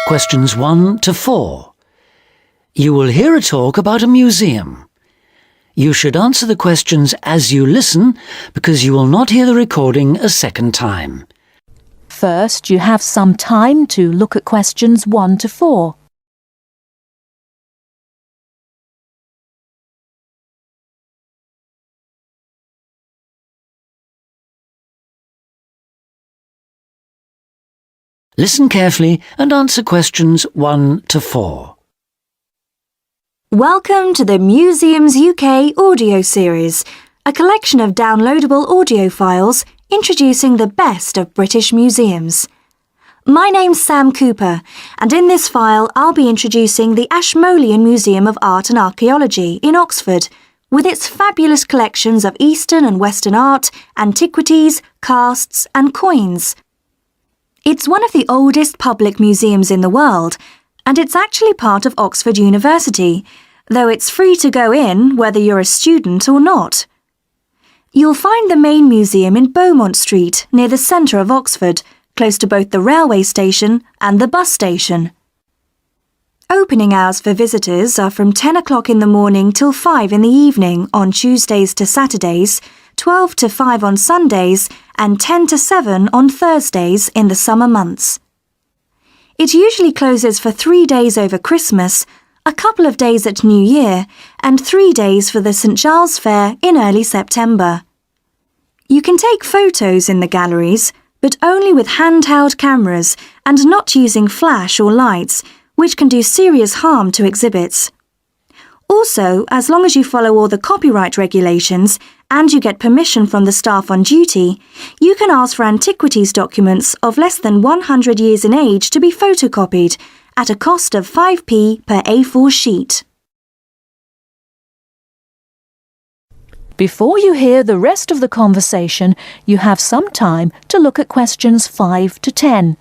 questions 1 to 4. You will hear a talk about a museum. You should answer the questions as you listen because you will not hear the recording a second time. First, you have some time to look at questions 1 to 4. Listen carefully and answer questions 1 to 4. Welcome to the Museums UK audio series, a collection of downloadable audio files introducing the best of British museums. My name's Sam Cooper, and in this file I'll be introducing the Ashmolean Museum of Art and Archaeology in Oxford, with its fabulous collections of Eastern and Western art, antiquities, casts and coins. It's one of the oldest public museums in the world, and it's actually part of Oxford University, though it's free to go in whether you're a student or not. You'll find the main museum in Beaumont Street, near the centre of Oxford, close to both the railway station and the bus station. Opening hours for visitors are from 10 o'clock in the morning till 5 in the evening on Tuesdays to Saturdays, 12 to 5 on Sundays, and 10 to 7 on Thursdays in the summer months. It usually closes for 3 days over Christmas, a couple of days at New Year, and 3 days for the St Giles Fair in early September. You can take photos in the galleries, but only with handheld cameras and not using flash or lights, which can do serious harm to exhibits. Also, as long as you follow all the copyright regulations and you get permission from the staff on duty, you can ask for antiquities documents of less than 100 years in age to be photocopied at a cost of 5p per A4 sheet. Before you hear the rest of the conversation, you have some time to look at questions 5 to 10.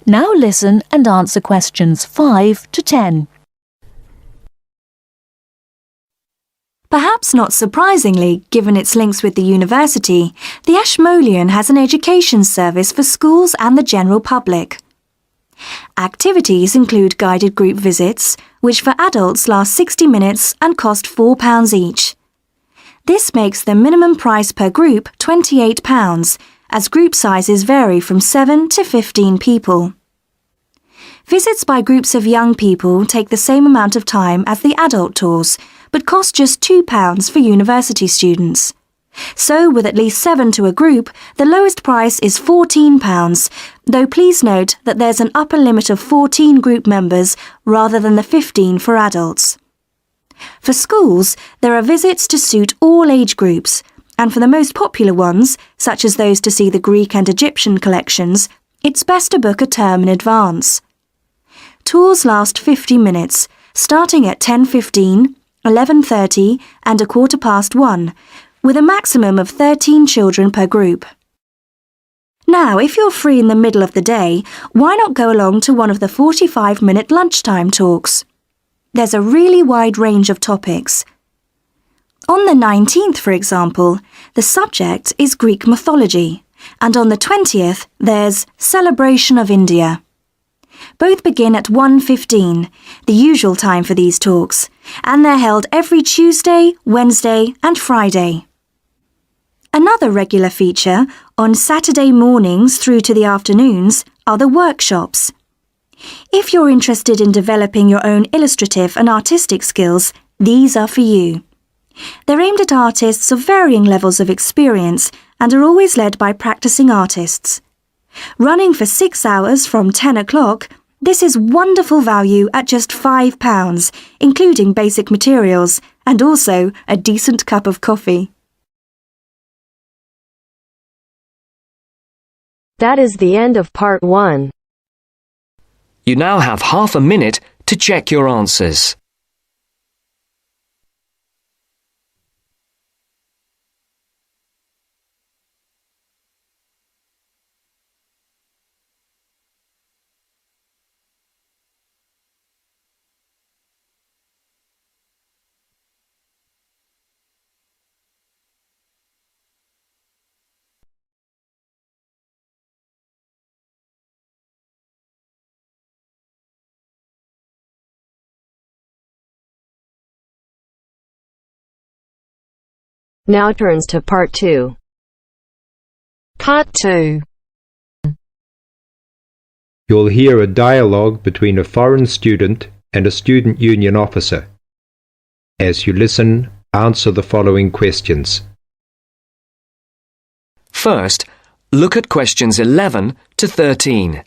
Now listen and answer questions 5 to 10. Perhaps not surprisingly, given its links with the university, the Ashmolean has an education service for schools and the general public. Activities include guided group visits, which for adults last 60 minutes and cost £4 each. This makes the minimum price per group £28, as group sizes vary from 7 to 15 people. Visits by groups of young people take the same amount of time as the adult tours, but cost just £2 for university students. So, with at least 7 to a group, the lowest price is £14, though please note that there's an upper limit of 14 group members rather than the 15 for adults. For schools, there are visits to suit all age groups, and for the most popular ones, such as those to see the Greek and Egyptian collections, it's best to book a term in advance. Tours last 50 minutes, starting at 10:15, 11:30 and 1:15, with a maximum of 13 children per group. Now, if you're free in the middle of the day, why not go along to one of the 45-minute lunchtime talks? There's a really wide range of topics. On the 19th, for example, the subject is Greek mythology, and on the 20th, there's Celebration of India. Both begin at 1:15, the usual time for these talks, and they're held every Tuesday, Wednesday and Friday. Another regular feature, on Saturday mornings through to the afternoons, are the workshops. If you're interested in developing your own illustrative and artistic skills, these are for you. They're aimed at artists of varying levels of experience and are always led by practicing artists. Running for 6 hours from 10 o'clock, this is wonderful value at just £5, including basic materials, and also a decent cup of coffee. That is the end of part 1. You now have half a minute to check your answers. Now turns to Part 2. Part 2. You'll hear a dialogue between a foreign student and a student union officer. As you listen, answer the following questions. First, look at questions 11 to 13.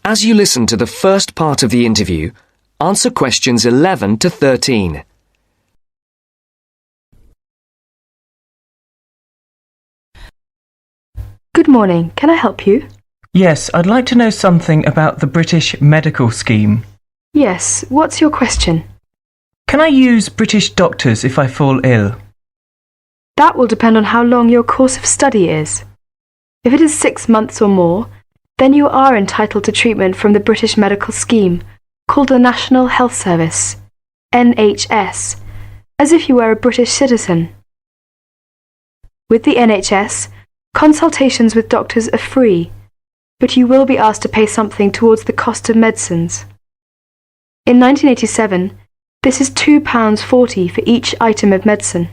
As you listen to the first part of the interview, answer questions 11 to 13. Good morning. Can I help you? Yes, I'd like to know something about the British medical scheme. Yes. What's your question? Can I use British doctors if I fall ill? That will depend on how long your course of study is. If it is 6 months or more, then you are entitled to treatment from the British medical scheme, called the National Health Service, NHS, as if you were a British citizen. With the NHS, consultations with doctors are free, but you will be asked to pay something towards the cost of medicines. In 1987, this is £2.40 for each item of medicine.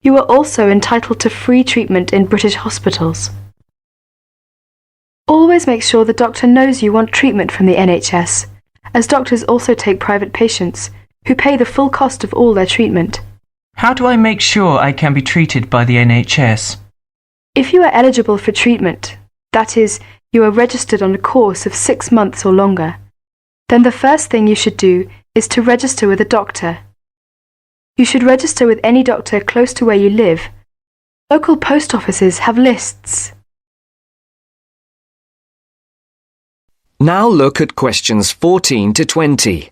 You are also entitled to free treatment in British hospitals. Always make sure the doctor knows you want treatment from the NHS, as doctors also take private patients, who pay the full cost of all their treatment. How do I make sure I can be treated by the NHS? If you are eligible for treatment, that is, you are registered on a course of 6 months or longer, then the first thing you should do is to register with a doctor. You should register with any doctor close to where you live. Local post offices have lists. Now look at questions 14 to 20.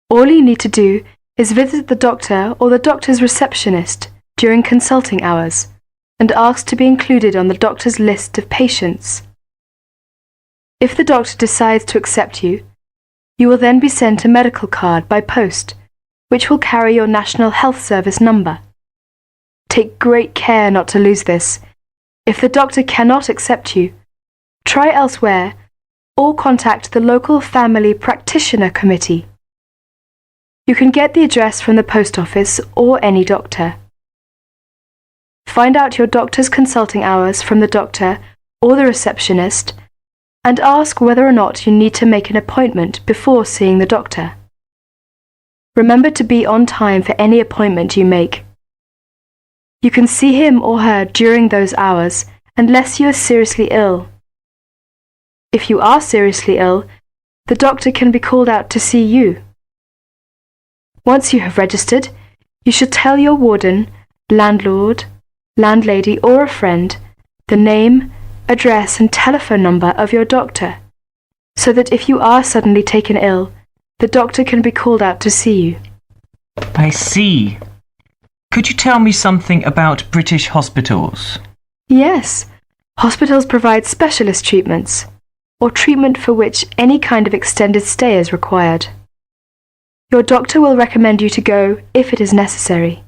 All you need to do is visit the doctor or the doctor's receptionist during consulting hours and ask to be included on the doctor's list of patients. If the doctor decides to accept you, you will then be sent a medical card by post, which will carry your National Health Service number. Take great care not to lose this. If the doctor cannot accept you, try elsewhere or contact the local family practitioner committee. You can get the address from the post office or any doctor. Find out your doctor's consulting hours from the doctor or the receptionist and ask whether or not you need to make an appointment before seeing the doctor. Remember to be on time for any appointment you make. You can see him or her during those hours unless you are seriously ill. If you are seriously ill, the doctor can be called out to see you. Once you have registered, you should tell your warden, landlord, landlady or a friend the name, address and telephone number of your doctor, so that if you are suddenly taken ill, the doctor can be called out to see you. I see. Could you tell me something about British hospitals? Yes, hospitals provide specialist treatments, or treatment for which any kind of extended stay is required. Your doctor will recommend you to go if it is necessary.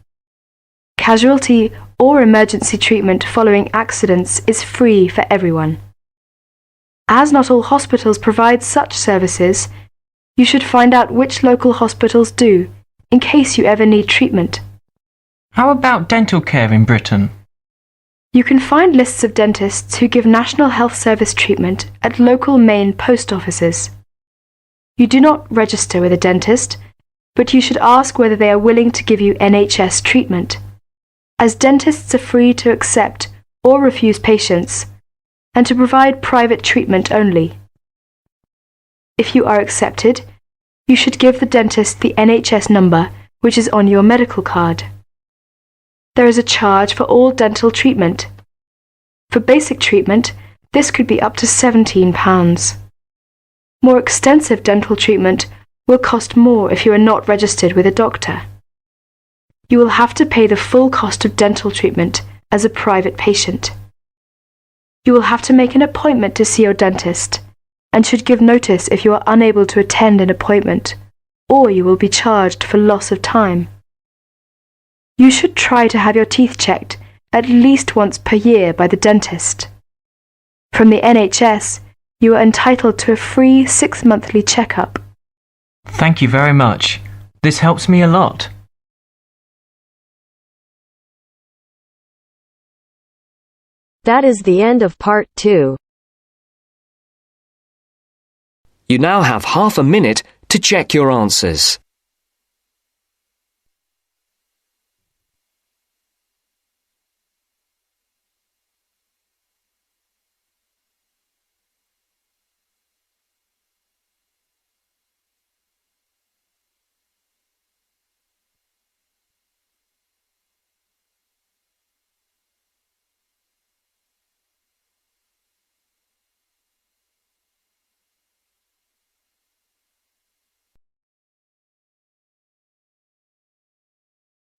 Casualty or emergency treatment following accidents is free for everyone. As not all hospitals provide such services, you should find out which local hospitals do, in case you ever need treatment. How about dental care in Britain? You can find lists of dentists who give National Health Service treatment at local main post offices. You do not register with a dentist, but you should ask whether they are willing to give you NHS treatment. as dentists are free to accept or refuse patients and to provide private treatment only. If you are accepted, you should give the dentist the NHS number which is on your medical card. There is a charge for all dental treatment. For basic treatment, this could be up to £17. More extensive dental treatment will cost more if you are not registered with a doctor. You will have to pay the full cost of dental treatment as a private patient. You will have to make an appointment to see your dentist and should give notice if you are unable to attend an appointment, or you will be charged for loss of time. You should try to have your teeth checked at least once per year by the dentist. From the NHS, you are entitled to a free 6-monthly checkup. Thank you very much. This helps me a lot. That is the end of part 2. You now have half a minute to check your answers.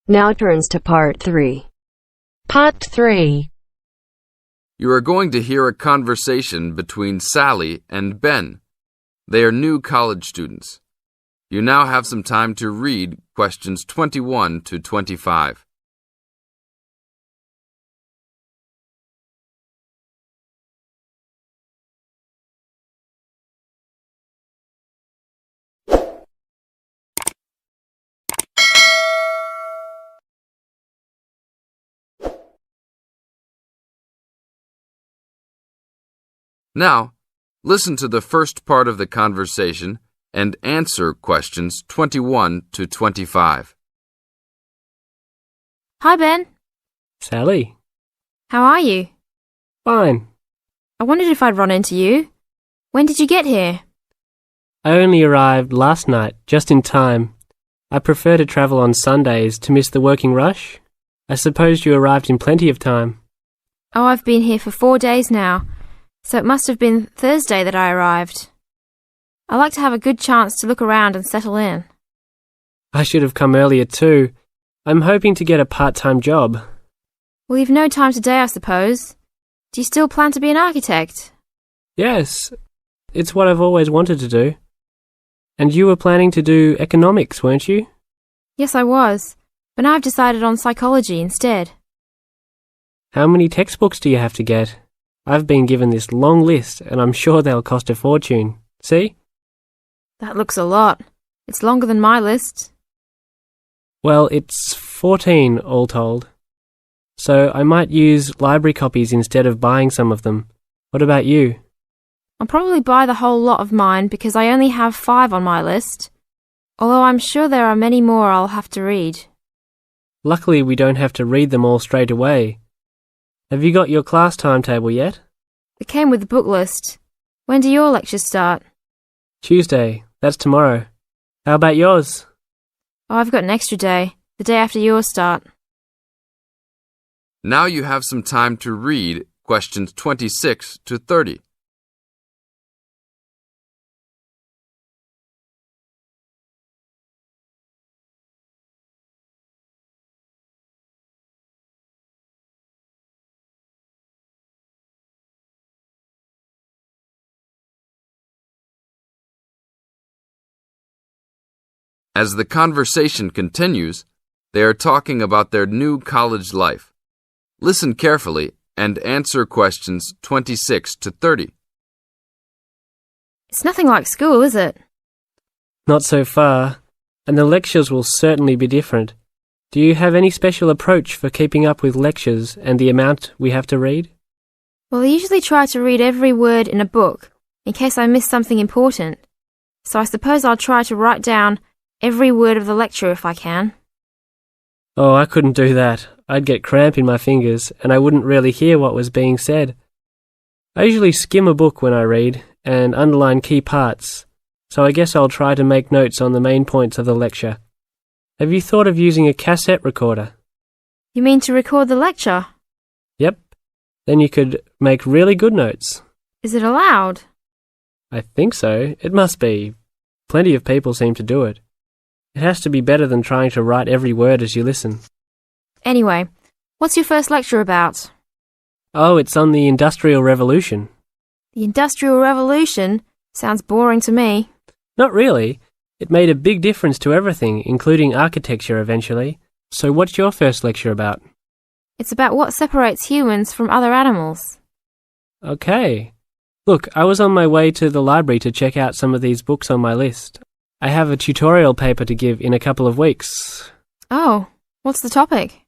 Now turns to part 3. Part 3. You are going to hear a conversation between Sally and Ben. They are new college students. You now have some time to read questions 21 to 25. Now, listen to the first part of the conversation and answer questions 21 to 25. Hi, Ben. Sally. How are you? Fine. I wondered if I'd run into you. When did you get here? I only arrived last night, just in time. I prefer to travel on Sundays to miss the working rush. I suppose you arrived in plenty of time. Oh, I've been here for 4 days now, so it must have been Thursday that I arrived. I like to have a good chance to look around and settle in. I should have come earlier too. I'm hoping to get a part-time job. Well, you've no time today, I suppose. Do you still plan to be an architect? Yes, it's what I've always wanted to do. And you were planning to do economics, weren't you? Yes, I was, but now I've decided on psychology instead. How many textbooks do you have to get? I've been given this long list, and I'm sure they'll cost a fortune. See? That looks a lot. It's longer than my list. Well, it's 14 all told. So I might use library copies instead of buying some of them. What about you? I'll probably buy the whole lot of mine because I only have 5 on my list, although I'm sure there are many more I'll have to read. Luckily, we don't have to read them all straight away. Have you got your class timetable yet? It came with the book list. When do your lectures start? Tuesday. That's tomorrow. How about yours? Oh, I've got an extra day, the day after yours start. Now you have some time to read questions 26 to 30. As the conversation continues, they are talking about their new college life. Listen carefully and answer questions 26 to 30. It's nothing like school, is it? Not so far, and the lectures will certainly be different. Do you have any special approach for keeping up with lectures and the amount we have to read? Well, I usually try to read every word in a book, in case I miss something important. So I suppose I'll try to write down every word of the lecture if I can. Oh, I couldn't do that. I'd get cramp in my fingers and I wouldn't really hear what was being said. I usually skim a book when I read and underline key parts, so I guess I'll try to make notes on the main points of the lecture. Have you thought of using a cassette recorder? You mean to record the lecture? Yep. Then you could make really good notes. Is it allowed? I think so. It must be. Plenty of people seem to do it. It has to be better than trying to write every word as you listen. Anyway, what's your first lecture about? Oh, it's on the Industrial Revolution. The Industrial Revolution? Sounds boring to me. Not really. It made a big difference to everything, including architecture eventually. So what's your first lecture about? It's about what separates humans from other animals. Okay. Look, I was on my way to the library to check out some of these books on my list. I have a tutorial paper to give in a couple of weeks. Oh, what's the topic?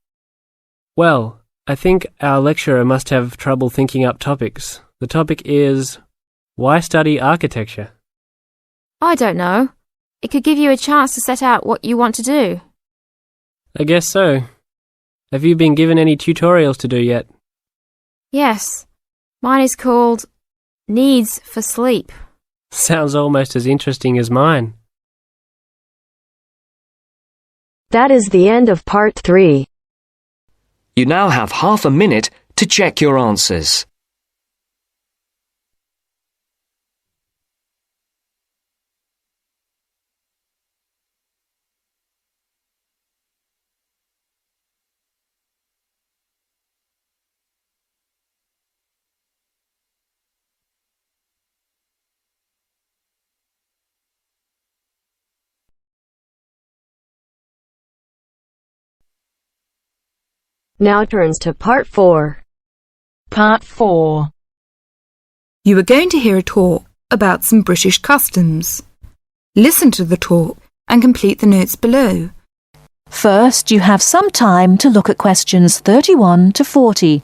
Well, I think our lecturer must have trouble thinking up topics. The topic is, why study architecture? I don't know. It could give you a chance to set out what you want to do. I guess so. Have you been given any tutorials to do yet? Yes. Mine is called Needs for Sleep. Sounds almost as interesting as mine. That is the end of part 3. You now have half a minute to check your answers. Now turns to part 4. Part 4. You are going to hear a talk about some British customs. Listen to the talk and complete the notes below. First, you have some time to look at questions 31 to 40.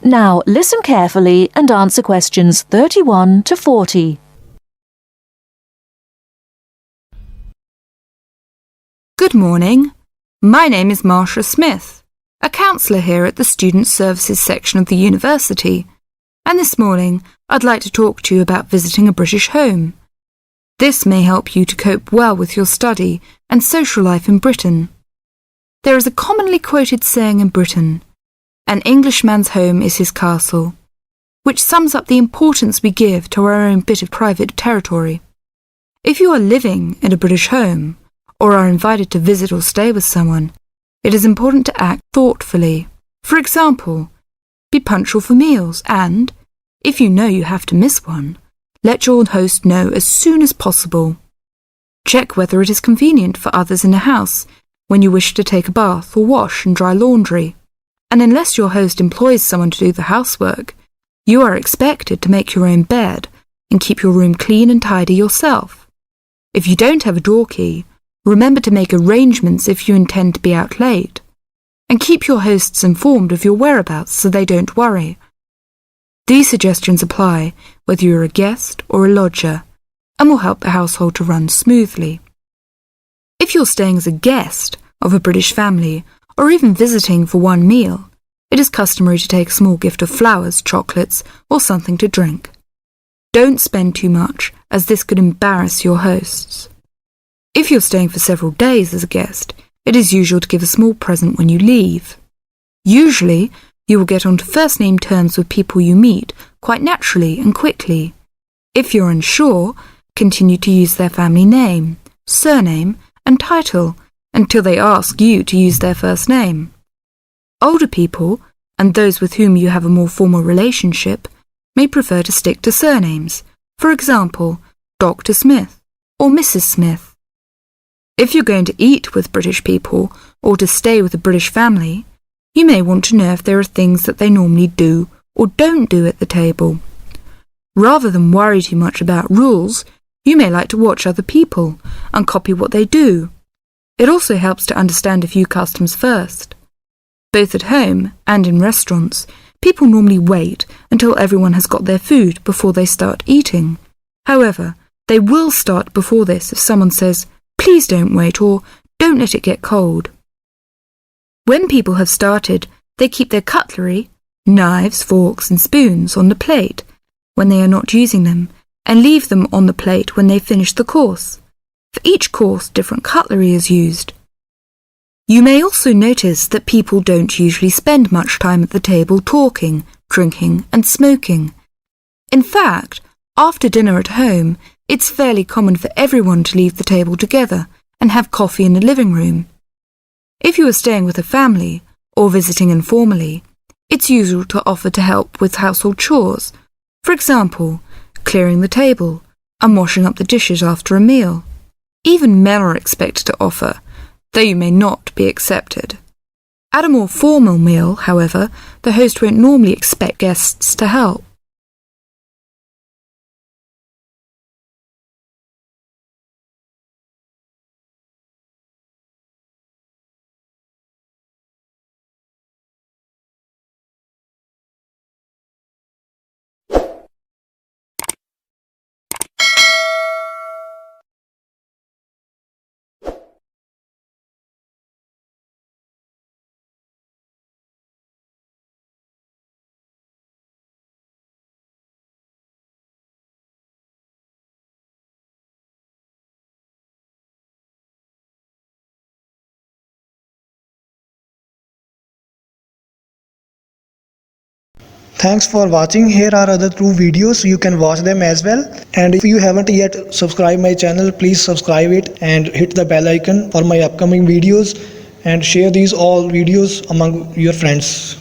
Now listen carefully and answer questions 31 to 40. Good morning. My name is Marsha Smith, a counsellor here at the Student Services section of the university, and this morning I'd like to talk to you about visiting a British home. This may help you to cope well with your study and social life in Britain. There is a commonly quoted saying in Britain, "An Englishman's home is his castle," which sums up the importance we give to our own bit of private territory. If you are living in a British home, or are invited to visit or stay with someone, it is important to act thoughtfully. For example, be punctual for meals and, if you know you have to miss one, let your host know as soon as possible. Check whether it is convenient for others in the house when you wish to take a bath or wash and dry laundry. And unless your host employs someone to do the housework, you are expected to make your own bed and keep your room clean and tidy yourself. If you don't have a door key, remember to make arrangements if you intend to be out late, and keep your hosts informed of your whereabouts so they don't worry. These suggestions apply whether you're a guest or a lodger, and will help the household to run smoothly. If you're staying as a guest of a British family, or even visiting for one meal, it is customary to take a small gift of flowers, chocolates, or something to drink. Don't spend too much, as this could embarrass your hosts. If you're staying for several days as a guest, it is usual to give a small present when you leave. Usually, you will get onto first-name terms with people you meet quite naturally and quickly. If you're unsure, continue to use their family name, surname, and title until they ask you to use their first name. Older people, and those with whom you have a more formal relationship, may prefer to stick to surnames, for example, Dr. Smith or Mrs. Smith. If you're going to eat with British people or to stay with a British family, you may want to know if there are things that they normally do or don't do at the table. Rather than worry too much about rules, you may like to watch other people and copy what they do. It also helps to understand a few customs first. Both at home and in restaurants, people normally wait until everyone has got their food before they start eating. However, they will start before this if someone says, "Please don't wait," or "Don't let it get cold." When people have started, they keep their cutlery, knives, forks and spoons on the plate when they are not using them, and leave them on the plate when they finish the course. For each course, different cutlery is used. You may also notice that people don't usually spend much time at the table talking, drinking and smoking. In fact, after dinner at home, it's fairly common for everyone to leave the table together and have coffee in the living room. If you are staying with a family or visiting informally, it's usual to offer to help with household chores, for example, clearing the table and washing up the dishes after a meal. Even men are expected to offer, though you may not be accepted. At a more formal meal, however, the host won't normally expect guests to help. Thanks for watching. Here are other 2 videos, you can watch them as well. And if you haven't yet subscribed my channel, please subscribe it and hit the bell icon for my upcoming videos, and share these all videos among your friends.